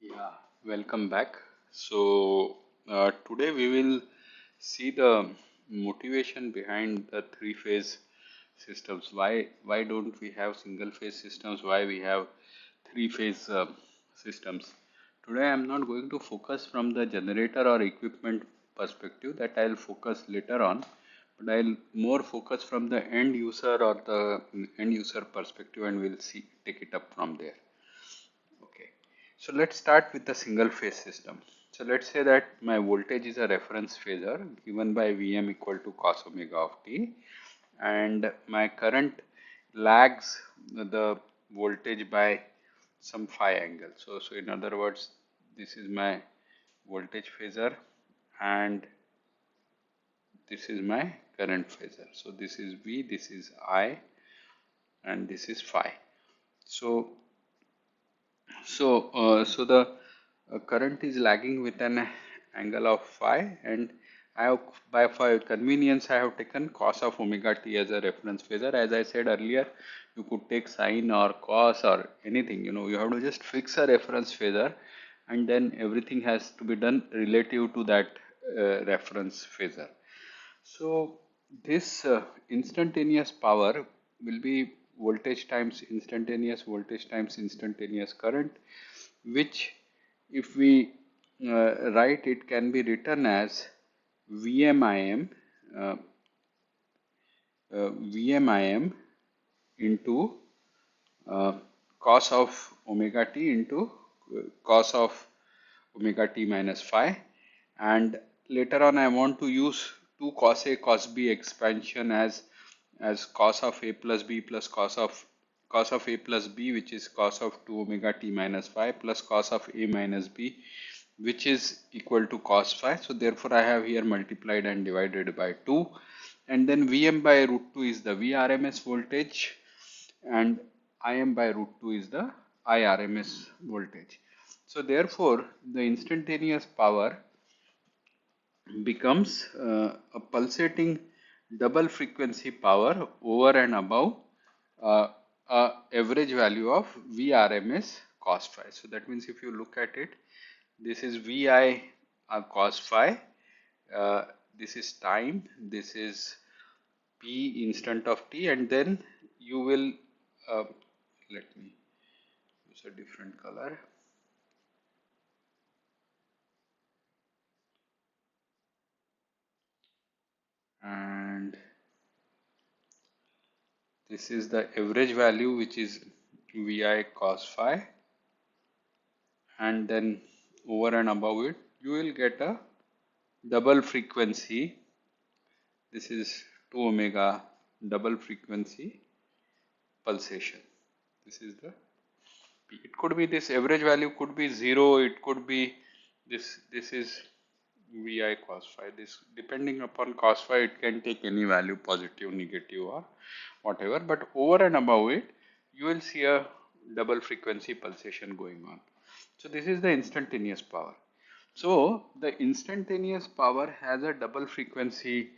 Yeah, welcome back. Today we will see the motivation behind the three-phase systems. Why don't we have single-phase systems? Why we have three-phase systems? Today I am not going to focus from the generator or equipment perspective. That I'll focus later on, but I'll more focus from the end user or the end user perspective, and we'll see take it up from there. Okay, so let's start with the single phase system. So let's say that my voltage is a reference phasor given by Vm equal to cos omega of t, and my current lags the voltage by some phi angle. So in other words, this is my voltage phasor and this is my current phasor. So this is V, this is I, and this is phi. So so the current is lagging with an angle of phi, and I have, by for convenience, I have taken cos of omega t as a reference phasor. As I said earlier, you could take sine or cos or anything. You have to just fix a reference phasor, and then everything has to be done relative to that reference phasor. So this instantaneous power will be voltage times instantaneous current, which if we write, it can be written as VMIM uh, VMIM into uh, cos of omega t into cos of omega t minus phi, and later on I want to use 2 cos a cos b expansion as cos of a plus b plus cos of a plus b, which is cos of 2 omega t minus phi, plus cos of a minus b, which is equal to cos phi. So therefore I have here multiplied and divided by 2, and then Vm by root 2 is the Vrms voltage, and Im by root 2 is the Irms voltage. So therefore the instantaneous power becomes a pulsating double frequency power over and above uh, average value of Vrms cos phi. So that means if you look at it, this is Vi cos phi, this is time, this is P instant of t, and then you will let me use a different color. And this is the average value, which is Vi cos phi, and then over and above it you will get a double frequency. This is 2 omega double frequency pulsation. This is the P. It could be this average value could be 0, it could be this is Vi cos phi. This, depending upon cos phi, it can take any value, positive, negative, or whatever, but over and above it you will see a double frequency pulsation going on. So this is the instantaneous power. So the instantaneous power has a double frequency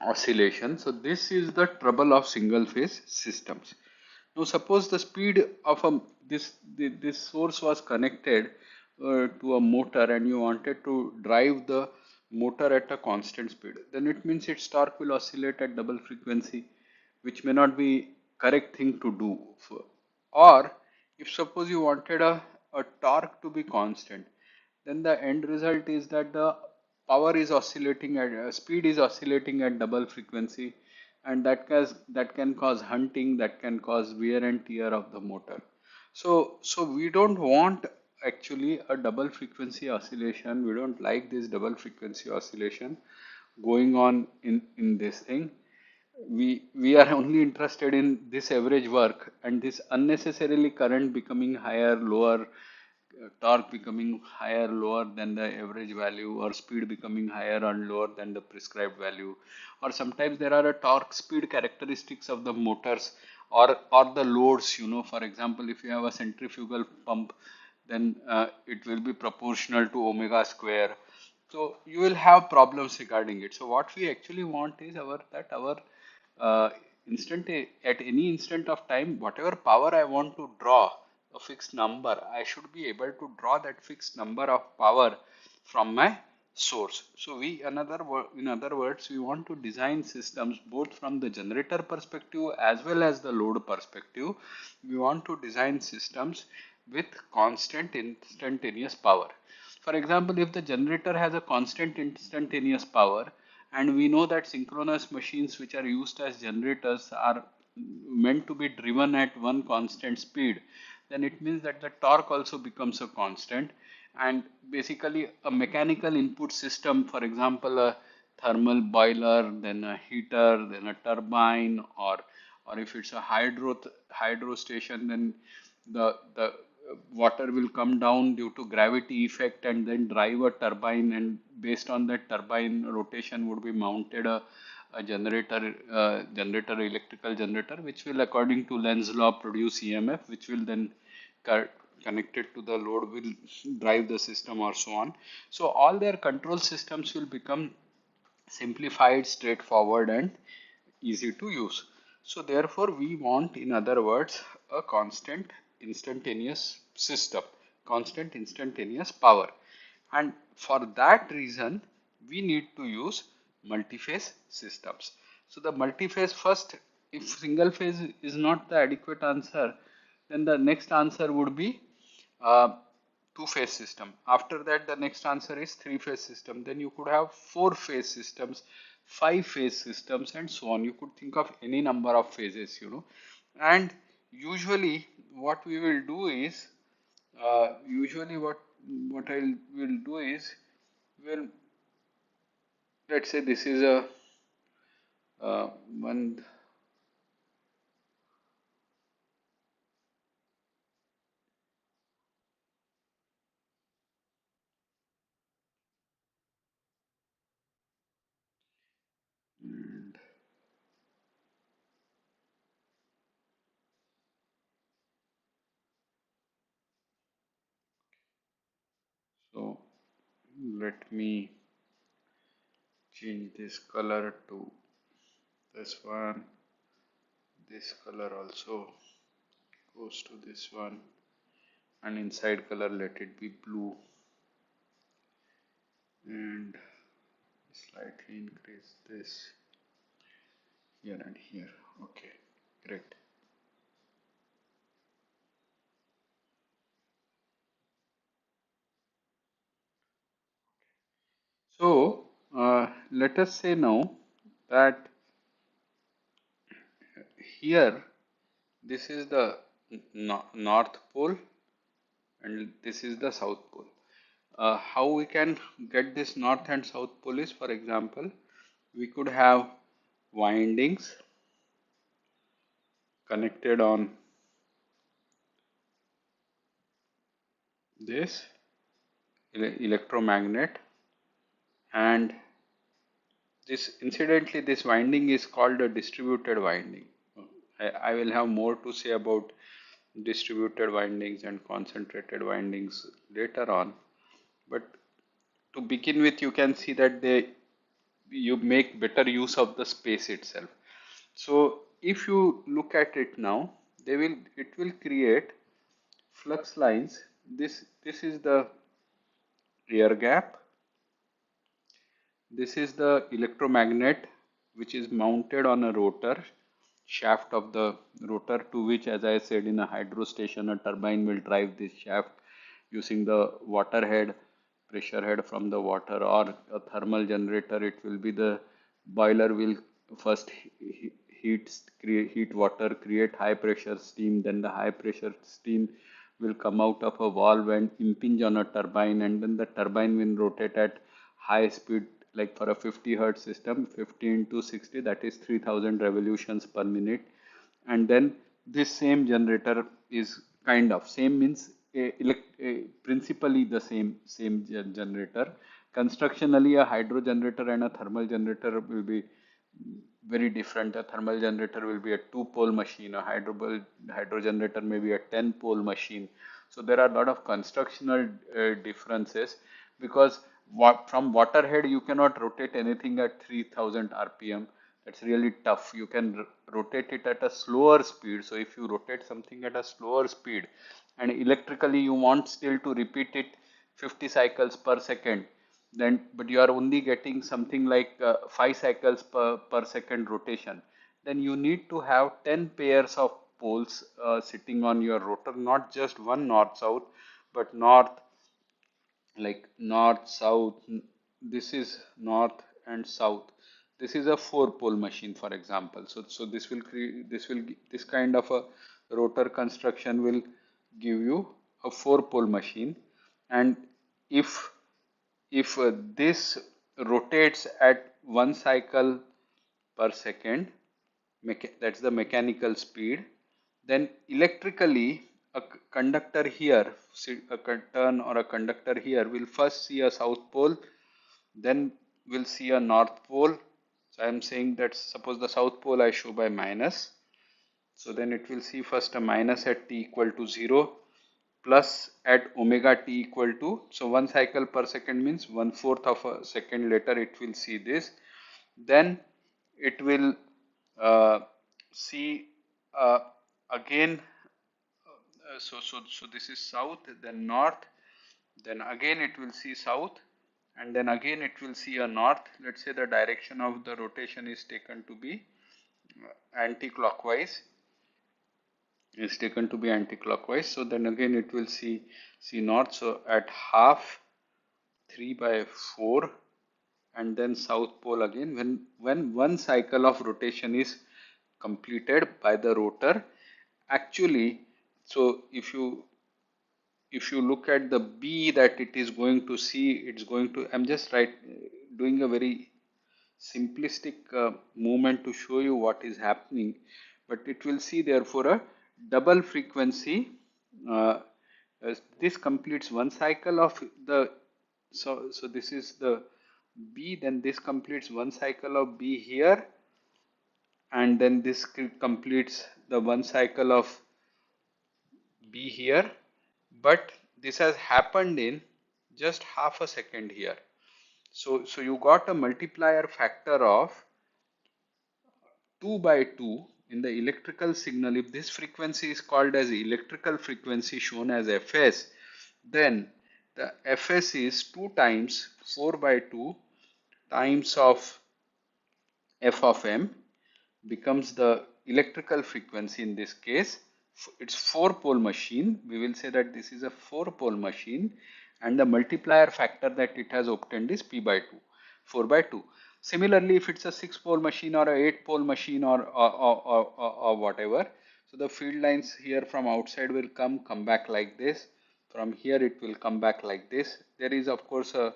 oscillation. So this is the trouble of single phase systems. Now suppose the speed of this source was connected to a motor, and you wanted to drive the motor at a constant speed, then it means its torque will oscillate at double frequency, which may not be correct thing to do. Or if suppose you wanted a torque to be constant, then the end result is that the power is oscillating at speed is oscillating at double frequency, and that can cause hunting, that can cause wear and tear of the motor. So we don't want actually a double frequency oscillation. We don't like this double frequency oscillation going on in this thing. We are only interested in this average work, and this unnecessarily current becoming higher, lower, torque becoming higher, lower than the average value, or speed becoming higher and lower than the prescribed value. Or sometimes there are a torque speed characteristics of the motors, or the loads. For example, if you have a centrifugal pump, then it will be proportional to omega square. So you will have problems regarding it. So what we actually want is our uh, instant at any instant of time, whatever power I want to draw, a fixed number, I should be able to draw that fixed number of power from my source. So in other words, we want to design systems both from the generator perspective as well as the load perspective. We want to design systems with constant instantaneous power. For example, if the generator has a constant instantaneous power, and we know that synchronous machines which are used as generators are meant to be driven at one constant speed, then it means that the torque also becomes a constant. And basically a mechanical input system, for example a thermal boiler, then a heater, then a turbine, or if it's a hydro station, then the water will come down due to gravity effect and then drive a turbine, and based on that turbine rotation would be mounted a generator, electrical generator, which will according to Lenz law produce EMF, which will then connected to the load will drive the system or so on. So all their control systems will become simplified, straightforward, and easy to use. So therefore we want, in other words, a constant instantaneous system, constant instantaneous power. And for that reason, we need to use multi-phase systems. So the multi-phase first, if single phase is not the adequate answer, then the next answer would be uh, two-phase system. After that, the next answer is three-phase system. Then you could have four-phase systems, five-phase systems, and so on. You could think of any number of phases, And usually, what we will do is, usually what I will do is, well, let's say this is a one. And so let me change this color to this one. This color also goes to this one, and inside color let it be blue, and slightly increase this here and here. Okay, great. So let us say now that here this is the north pole and this is the south pole. How we can get this north and south pole is, for example, we could have windings connected on this electromagnet, and this incidentally this winding is called a distributed winding. I will have more to say about distributed windings and concentrated windings later on, but to begin with you can see that you make better use of the space itself. So if you look at it now, it will create flux lines. This is the air gap. This is the electromagnet which is mounted on a rotor shaft of the rotor, to which, as I said, in a hydro station a turbine will drive this shaft using the water head, pressure head from the water, or a thermal generator. It will be the boiler will first heat water, create high pressure steam, then the high pressure steam will come out of a valve and impinge on a turbine, and then the turbine will rotate at high speed, like for a 50 hertz system, 50 into 60, that is 3000 revolutions per minute. And then this same generator is kind of same means principally the same generator. Constructionally, a hydro generator and a thermal generator will be very different. A thermal generator will be a two-pole machine. A hydro generator may be a 10-pole machine. So there are a lot of constructional differences, because from waterhead you cannot rotate anything at 3000 rpm. That's really tough. You can rotate it at a slower speed. So if you rotate something at a slower speed, and electrically you want still to repeat it 50 cycles per second, then but you are only getting something like 5 cycles per second rotation, then you need to have 10 pairs of poles sitting on your rotor, not just one north south, but north, like north south, this is north and south. This is a 4 pole machine, for example. So this will create, this kind of a rotor construction will give you a 4 pole machine. And if this rotates at 1 cycle per second, that's the mechanical speed, then electrically a conductor here, a turn or a conductor here will first see a south pole, then will see a north pole. So I am saying that suppose the south pole I show by minus, so then it will see first a minus at t equal to 0, plus at omega t equal to, so 1 cycle per second means 1/4 of a second later it will see this. Then it will see again, so this is south, then north, then again it will see south, and then again it will see a north. Let's say the direction of the rotation is taken to be anti-clockwise, is taken to be anti-clockwise. So then again it will see north. So at half 3/4, and then south pole again when 1 cycle of rotation is completed by the rotor. Actually, so if you look at the B that it is going to see, it's going to, I'm just doing a very simplistic movement to show you what is happening, but it will see therefore a double frequency. uh, this completes 1 cycle of the, so this is the B, then this completes 1 cycle of B here, and then this completes the 1 cycle of B here, but this has happened in just half a second here. So you got a multiplier factor of 2/2 in the electrical signal. If this frequency is called as electrical frequency shown as Fs, then the Fs is 2 times 4/2 times of f of m becomes the electrical frequency. In this case, it's 4 pole machine. We will say that this is a 4 pole machine, and the multiplier factor that it has obtained is p/2, 4/2. Similarly, if it's a 6 pole machine or a 8 pole machine or whatever, so the field lines here from outside will come back like this. From here it will come back like this. There is of course a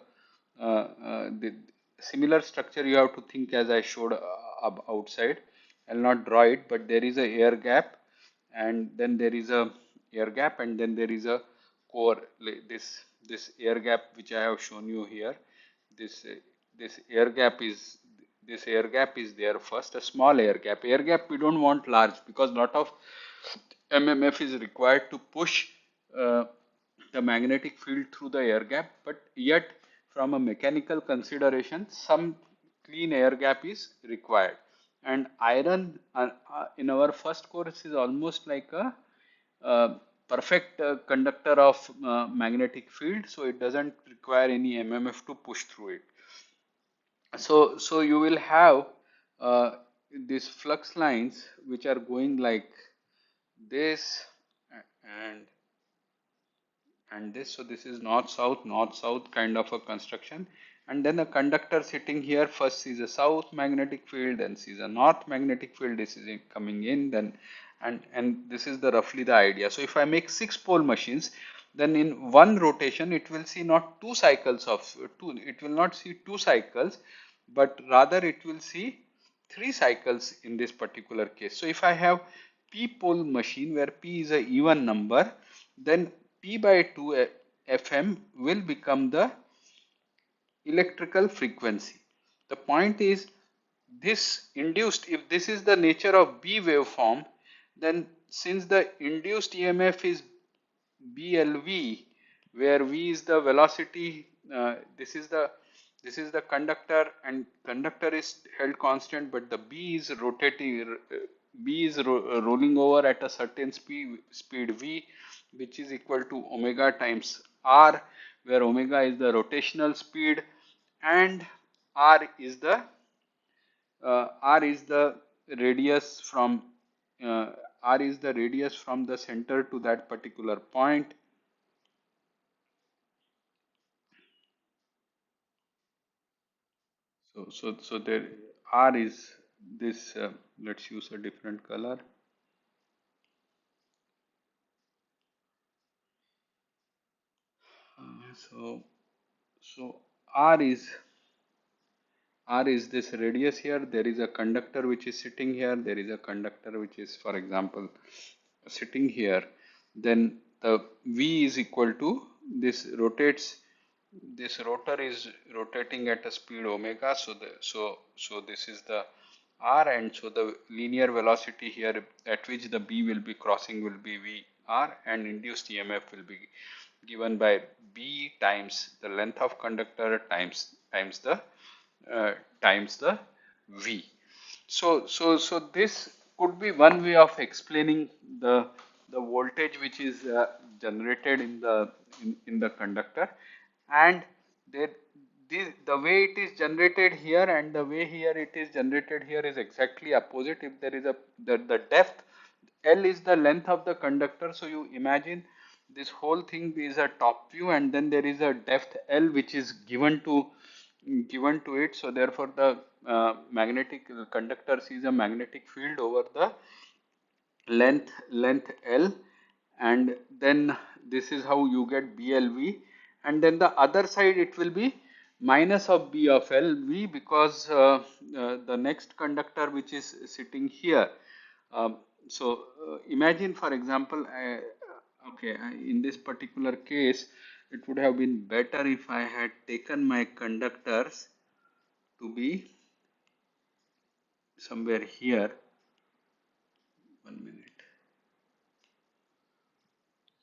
the similar structure you have to think as I showed outside. I'll not draw it, but there is a air gap, and then there is a air gap, and then there is a core. This air gap which I have shown you here. This this air gap is this air gap is there first, a small air gap. Air gap we don't want large because lot of MMF is required to push the magnetic field through the air gap, but yet from a mechanical consideration some clean air gap is required. And iron in our first course is almost like a perfect conductor of magnetic field, so it doesn't require any MMF to push through it. So you will have these flux lines which are going like this and this. So this is north south kind of a construction, and then a conductor sitting here first sees a south magnetic field, then sees a north magnetic field. This is coming in, then and this is the roughly the idea. So if I make 6 pole machines, then in one rotation it will see not 2 cycles of it will not see 2 cycles, but rather it will see 3 cycles in this particular case. So if I have p pole machine where p is a even number, then p/2 Fm will become the electrical frequency. The point is, this induced, if this is the nature of B waveform, then since the induced EMF is BLV, where V is the velocity, this is the conductor, and conductor is held constant, but the B is rotating, B is rolling over at a certain speed V, which is equal to omega times r, where omega is the rotational speed and r is the radius from uh, r is the radius from the center to that particular point. So there r is this. Let's use a different color. So so r is r is this radius here. There is a conductor which is sitting here. There is a conductor which is, for example, sitting here. Then the v is equal to this rotates. This rotor is rotating at a speed omega. So this is the r, and so the linear velocity here at which the b will be crossing will be v r, and induced EMF will be given by b times the length of conductor times the v. So this could be one way of explaining the voltage which is generated in the conductor, and there the way it is generated here and the way here it is generated here is exactly opposite. If there is the depth L is the length of the conductor, so you imagine this whole thing is a top view, and then there is a depth L which is given to it. So therefore the magnetic conductor sees a magnetic field over the length L, and then this is how you get BLV, and then the other side it will be minus of B of LV, because the next conductor which is sitting here. Imagine, for example, in this particular case it would have been better if I had taken my conductors to be somewhere here. 1 minute.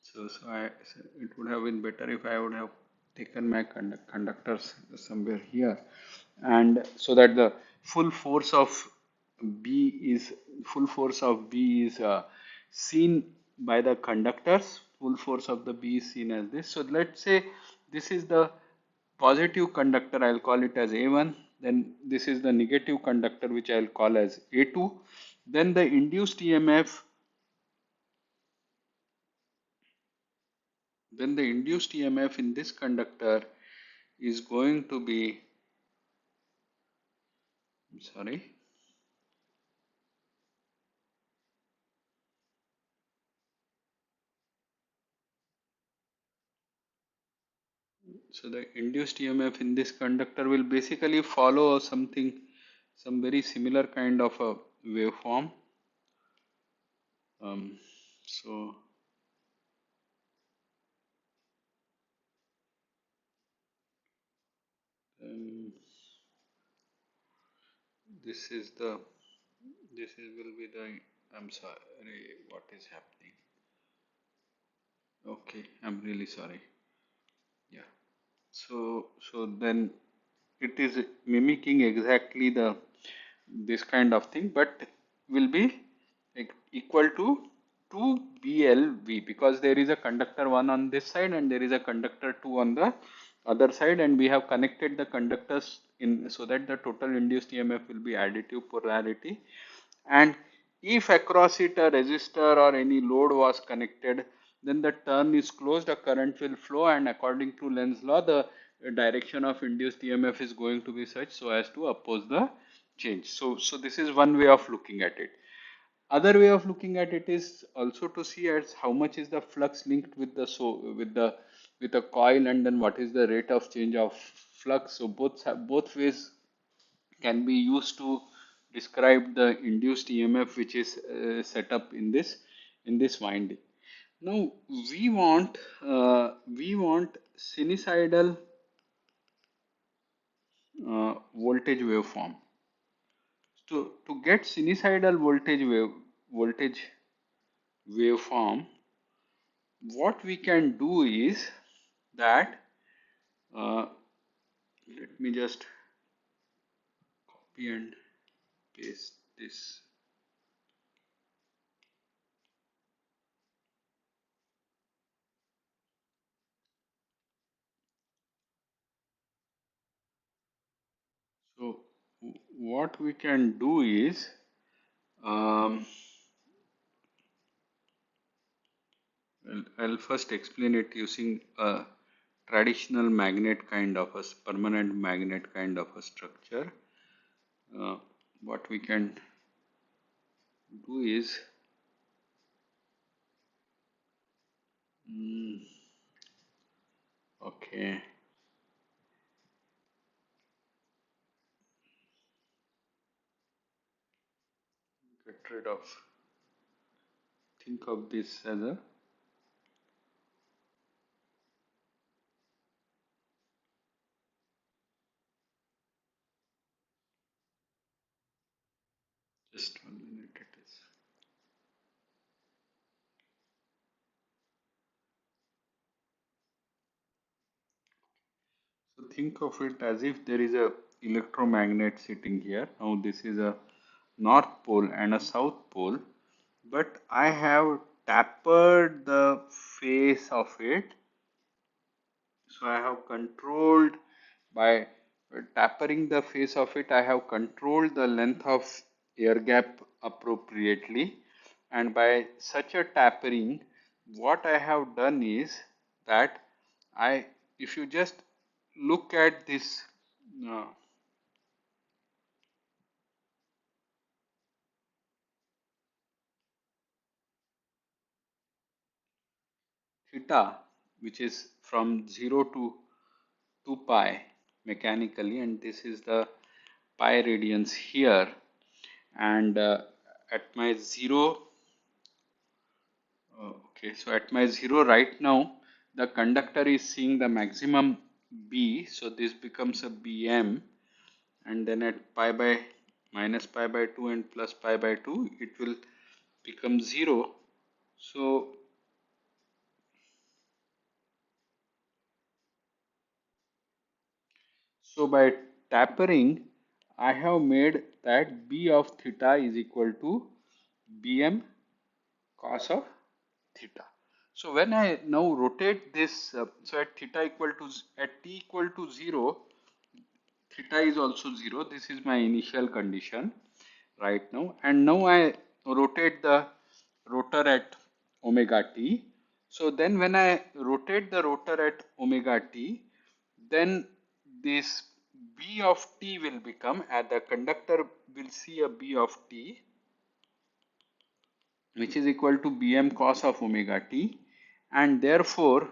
So it would have been better if I would have taken my conductors somewhere here, and so that the full force of full force of B is seen by the conductors. Full force of the B is seen as this. So let's say this is the positive conductor. I'll call it as A1. Then this is the negative conductor, which I'll call as A2. Then the induced EMF then the induced EMF in this conductor is going to be, sorry, so the induced EMF in this conductor will basically follow some very similar kind of a waveform. So um, this is the this is will be the, I'm sorry, what is happening? Okay, I'm really sorry. Yeah. So then it is mimicking exactly the this kind of thing, but will be equal to 2BLV, because there is a conductor 1 on this side and there is a conductor 2 on the other side, and we have connected the conductors in so that the total induced EMF will be additive polarity. And if across it a resistor or any load was connected, then the turn is closed, a current will flow, and according to Lenz's law, the direction of induced EMF is going to be such so as to oppose the change. So this is one way of looking at it. Other way of looking at it is also to see as how much is the flux linked with the with a coil, and then what is the rate of change of flux. So both ways can be used to describe the induced EMF which is set up in this winding. Now we want sinusoidal voltage waveform. To get sinusoidal voltage waveform, what we can do is that let me just copy and paste this. what we can do is, um, I'll first explain it using a traditional magnet kind of a permanent magnet kind of a structure. Uh, what we can do is, mm, okay, get rid of, think of this as a, just 1 minute it is. So think of it as if there is a electromagnet sitting here. Now this is a north pole and a south pole, but I have tapered the face of it. So I have controlled by tapering the face of it, I have controlled the length of air gap appropriately. And by such a tapering, what I have done is that I, if you just look at this uh, theta, which is from 0 to 2 pi mechanically, and this is the pi radians here, and at my 0, okay, so at my 0 right now, the conductor is seeing the maximum B, so this becomes a Bm, and then at pi by minus pi by 2 and plus pi by 2, it will become 0. So, so by tapering, I have made that B of theta is equal to Bm cos of theta. So when I now rotate this, so at theta equal to, at t equal to 0, theta is also 0. This is my initial condition right now, and now I rotate the rotor at omega t. So then when I rotate the rotor at omega t, then this b of t will become, and the conductor will see a b of t, which is equal to Bm cos of omega t, and therefore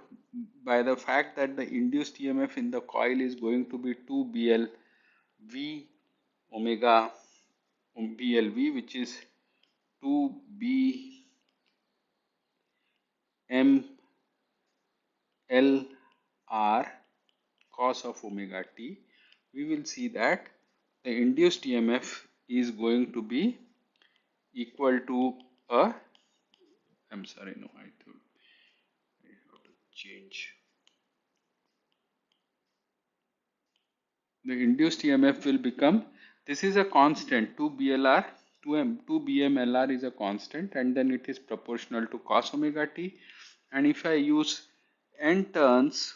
by the fact that the induced EMF in the coil is going to be 2 V omega BLV, which is 2 BM LR cos of omega t, we will see that the induced EMF is going to be equal to a, I'm sorry, no, I thought I have to change. The induced EMF will become, this is a constant, 2 BLR, 2 BMLR is a constant, and then it is proportional to cos omega t. And if I use n turns,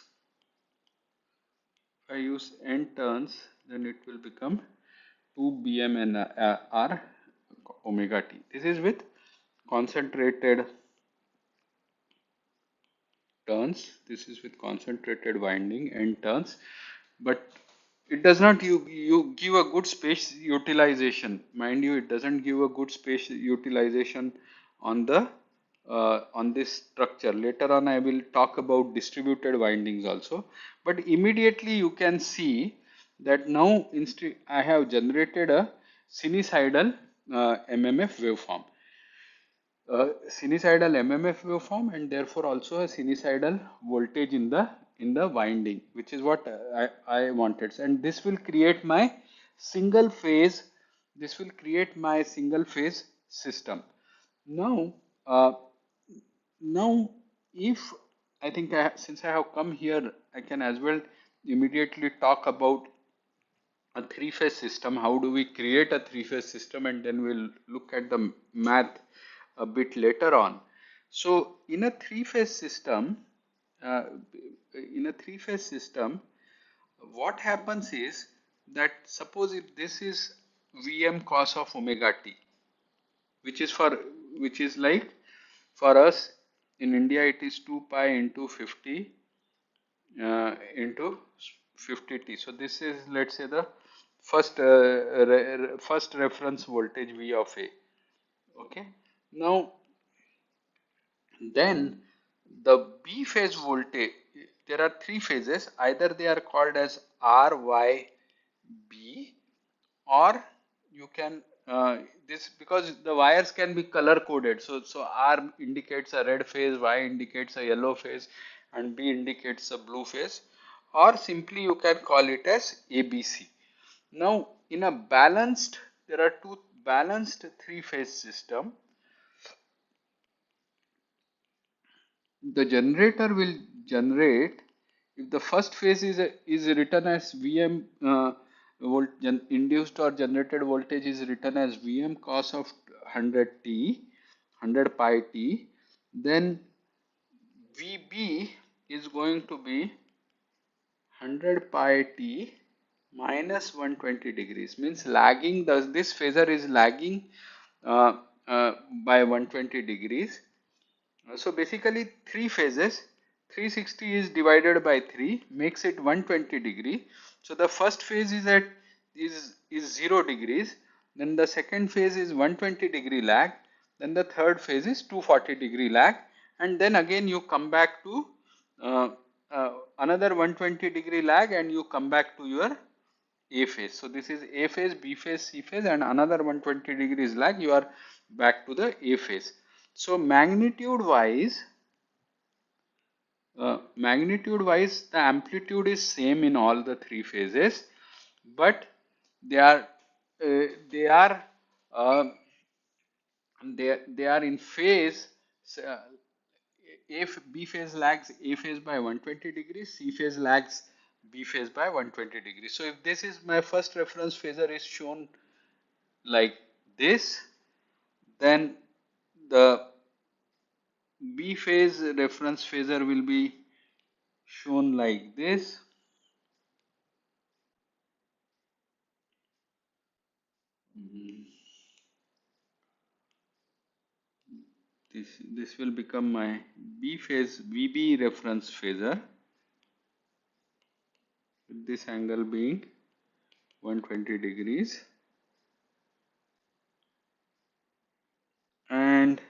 if I use n turns, then it will become 2 BMNR omega t. This is with concentrated turns, this is with concentrated winding n turns, but it does not, you give a good space utilization, mind you, it doesn't give a good space utilization on the on this structure. Later on I will talk about distributed windings also, but immediately you can see that now instead I have generated a sinusoidal mmf waveform, sinusoidal MMF waveform, and therefore also a sinusoidal voltage in the winding, which is what I wanted. And this will create my single phase. This will create my single phase system. Now, now if I think since I have come here, I can as well immediately talk about a three-phase system. How do we create a three-phase system, and then we'll look at the math a bit later on. So in a three-phase system, uh, what happens is that suppose if this is Vm cos of omega t, which is for, which is like, for us in India it is 2 pi into 50 into 50t. So this is, let's say, the first reference voltage V of A. Okay. Now then the B phase voltage, there are three phases. Either they are called as R, Y, B, or you can this, because the wires can be color coded. So R indicates a red phase, Y indicates a yellow phase, and B indicates a blue phase, or simply you can call it as ABC. Now in a balanced, there are two balanced three phase system. The generator will generate, if the first phase is written as Vm induced or generated voltage is written as Vm cos of 100 pi t, then Vb is going to be 100 pi t minus 120 degrees, means lagging, this phasor is lagging uh, by 120 degrees. So basically three phases, 360 is divided by 3 makes it 120 degree. So the first phase is at is 0 degrees, then the second phase is 120 degree lag, then the third phase is 240 degree lag, and then again you come back to uh, another 120 degree lag, and you come back to your A phase. So this is A phase, B phase, C phase, and another 120 degrees lag, you are back to the A phase. So magnitude wise, the amplitude is same in all the three phases, but they are uh, they are uh, they are in phase. uh, B phase lags A phase by 120 degrees, C phase lags B phase by 120 degrees. So if this is my first reference phasor is shown like this, then the B phase reference phasor will be shown like this. This will become my B phase VB reference phasor, with this angle being 120 degrees, and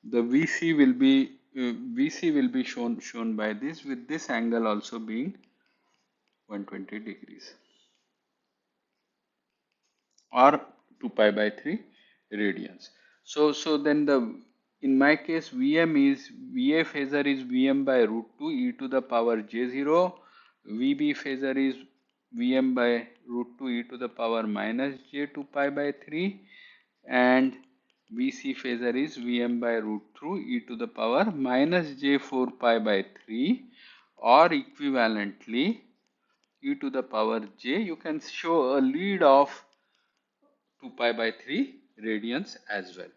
the VC will be shown by this, with this angle also being 120 degrees, or 2 pi by 3 radians. So then the, in my case, VA phasor is Vm by root 2 e to the power j0, VB phasor is Vm by root 2 e to the power minus j2 pi by 3, and VC phasor is Vm by root 2 e to the power minus j4 pi by 3, or equivalently e to the power j, you can show a lead of 2 pi by 3 radians as well.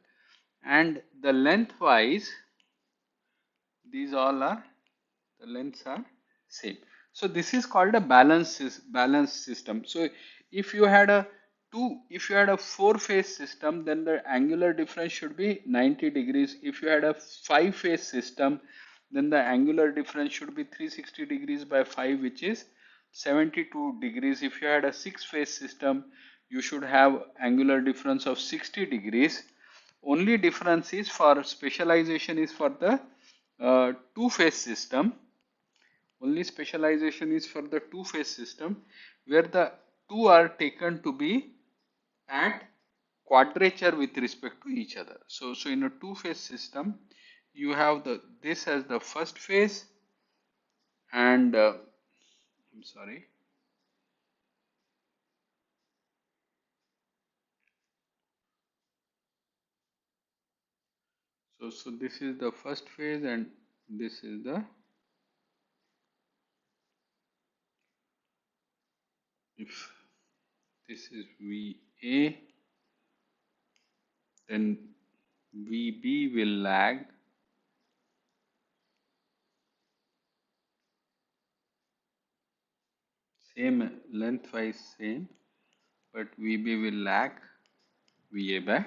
And the lengthwise, these all are, the lengths are same. So this is called a balanced system. So if you had a four phase system, then the angular difference should be 90 degrees. If you had a five phase system, then the angular difference should be 360 degrees by 5, which is 72 degrees. If you had a six phase system, you should have angular difference of 60 degrees. Only difference is for specialization is for the two phase system. Only specialization is for the two phase system, where the two are taken to be at quadrature with respect to each other. So in a two phase system, you have this as the first phase, and I'm sorry. So this is the first phase, and this is the, if this is VA, then VB will lag, same lengthwise same, but VB will lag VA by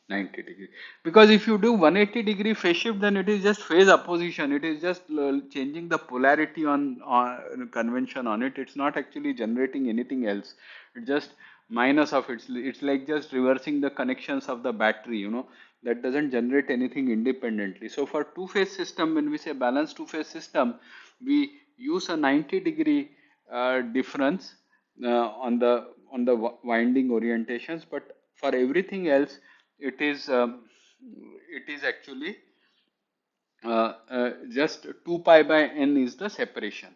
90 degree. Because if you do 180 degree phase shift, then it is just phase opposition. It is just changing the polarity on convention on it. It's not actually generating anything else. It's just minus of it. It's like just reversing the connections of the battery, that doesn't generate anything independently. So for two phase system, when we say balanced two phase system, we use a 90 degree difference on the winding orientations, but for everything else it is actually just 2 pi by n is the separation.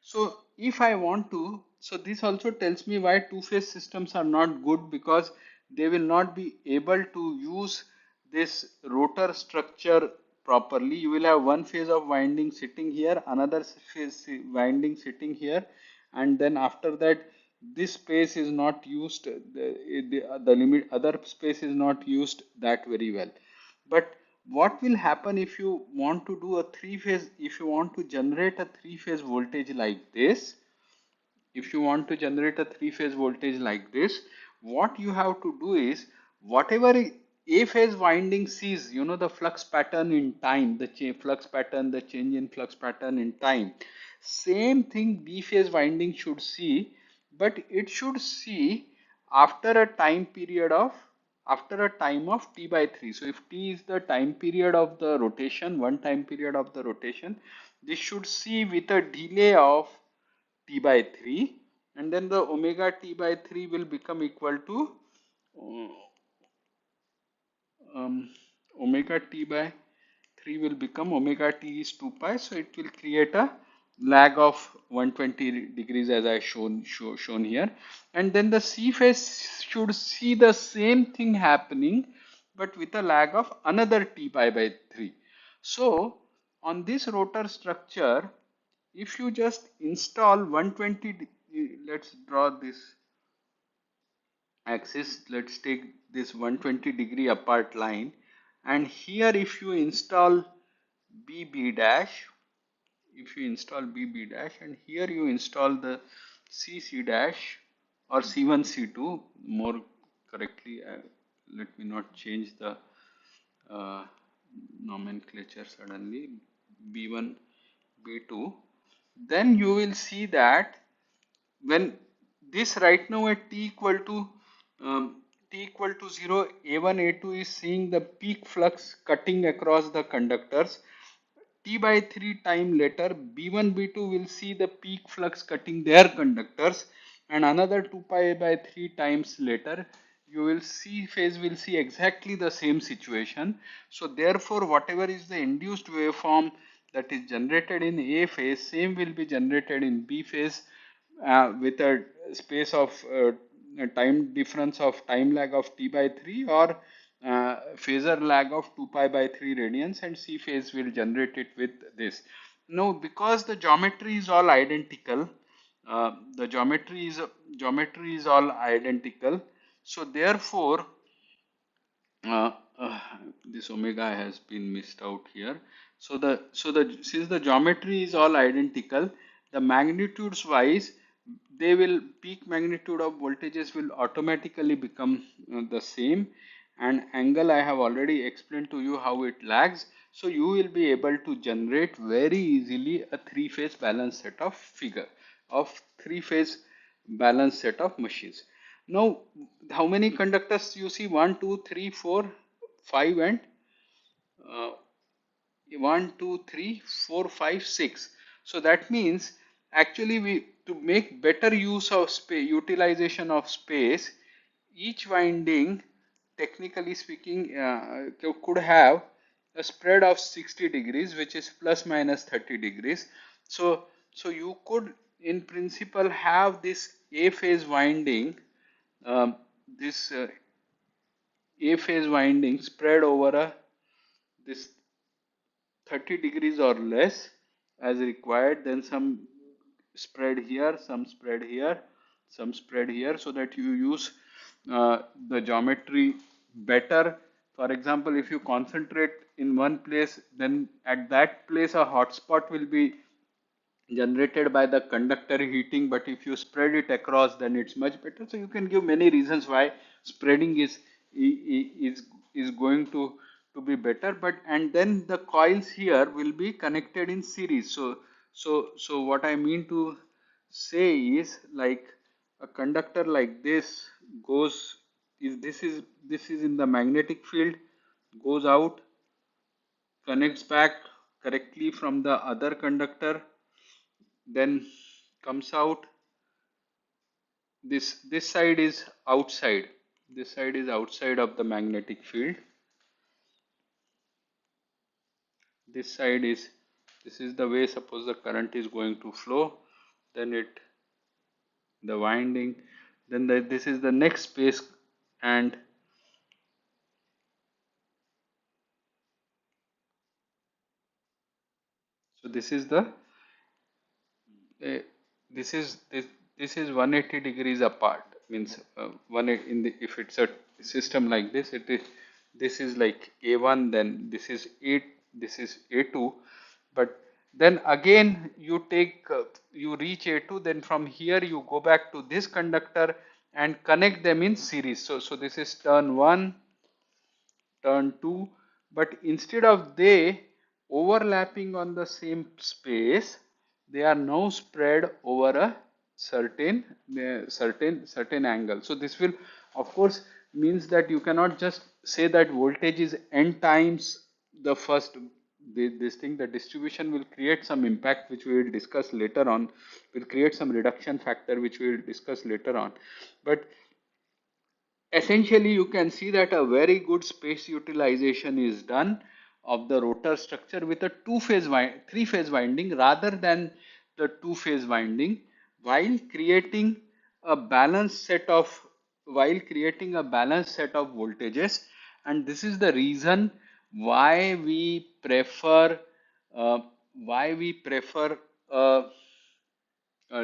So if I want to, so this also tells me why two phase systems are not good, because they will not be able to use this rotor structure properly. You will have one phase of winding sitting here, another phase winding sitting here, and then after that this space is not used, the limit other space is not used that very well. But what will happen if you want to do a three phase, if you want to generate a three phase voltage like this, if you want to generate a three phase voltage like this, what you have to do is, whatever a phase winding sees, the flux pattern in time, the flux pattern, the change in flux pattern in time, same thing B phase winding should see, but it should see after a time period of, after a time of t by 3. So if t is the time period of the rotation, one time period of the rotation, this should see with a delay of t by 3, and then the omega t by 3 will become equal to uh, omega t by 3 will become omega t is 2 pi, so it will create a lag of 120 degrees as I shown here, and then the C phase should see the same thing happening but with a lag of another t pi by 3. So on this rotor structure, if you just install 120, let's draw this axis, let's take this 120 degree apart line, and here if you install BB dash, if you install BB dash, and here you install the CC dash or C1 C2 more correctly, let me not change the uh, nomenclature suddenly, B1 B2, then you will see that when this right now at t equal to t equal to 0, a1 a2 is seeing the peak flux cutting across the conductors. T by 3 time later, b1 b2 will see the peak flux cutting their conductors, and another 2 pi by 3 times later you will see phase will see exactly the same situation. So therefore whatever is the induced waveform that is generated in A phase, same will be generated in B phase with a space of a time difference of time lag of t by 3, or phasor lag of 2 pi by 3 radians, and C phase will generate it with this. Now because the geometry is all identical, the geometry is all identical, so therefore uh, uh, this omega has been missed out here. So the since the geometry is all identical, the magnitudes wise, they will, peak magnitude of voltages will automatically become the same, and angle I have already explained to you how it lags. So you will be able to generate very easily a three phase balanced set of figure of three phase balanced set of machines. Now, how many conductors you see? 1, 2, 3, 4, 5, and uh, 1, 2, 3, 4, 5, 6. So that means actually we, to make better use of space, utilization of space, each winding, technically speaking, could have a spread of 60 degrees, which is plus minus 30 degrees. So you could in principle have this A phase winding, um, this A phase winding spread over a this 30 degrees or less as required, then some spread here, some spread here, some spread here, so that you use the geometry better. For example, if you concentrate in one place, then at that place a hotspot will be generated by the conductor heating, but if you spread it across, then it's much better. So you can give many reasons why spreading is going to be better. But and then the coils here will be connected in series. So what I mean to say is, like, a conductor like this goes, is this is in the magnetic field, goes out, connects back correctly from the other conductor, then comes out. This side is outside, this side is outside of the magnetic field. This side is, this is the way suppose the current is going to flow, then it, the winding, then this is the next space, and so this is the uh, this is 180 degrees apart, means in the, if it's a system like this, it is, this is like A1, then this is A, this is A2, but then again you take you reach A2, then from here you go back to this conductor and connect them in series. So this is turn 1, turn 2, but instead of they overlapping on the same space, they are now spread over a certain certain angle. So this will of course means that you cannot just say that voltage is n times the first, this thing, the distribution will create some impact which we will discuss later on, will create some reduction factor which we will discuss later on. But essentially you can see that a very good space utilization is done of the rotor structure with a three phase winding rather than the two phase winding, while creating a balanced set of, voltages. And this is the reason why we prefer uh, why we prefer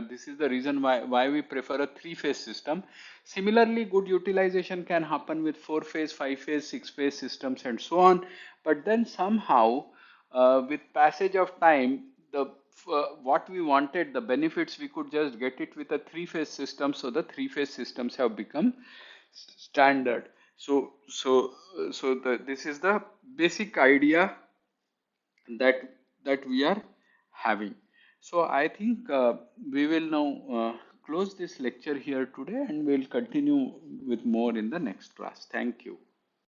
this is the reason why we prefer a three-phase system. Similarly, good utilization can happen with four-phase, five-phase, six-phase systems and so on. But then somehow, with passage of time, the what we wanted, the benefits, we could just get it with a three-phase system. So the three-phase systems have become standard. This is the basic idea that we are having. So I think we will now close this lecture here today, and we'll continue with more in the next class. Thank you.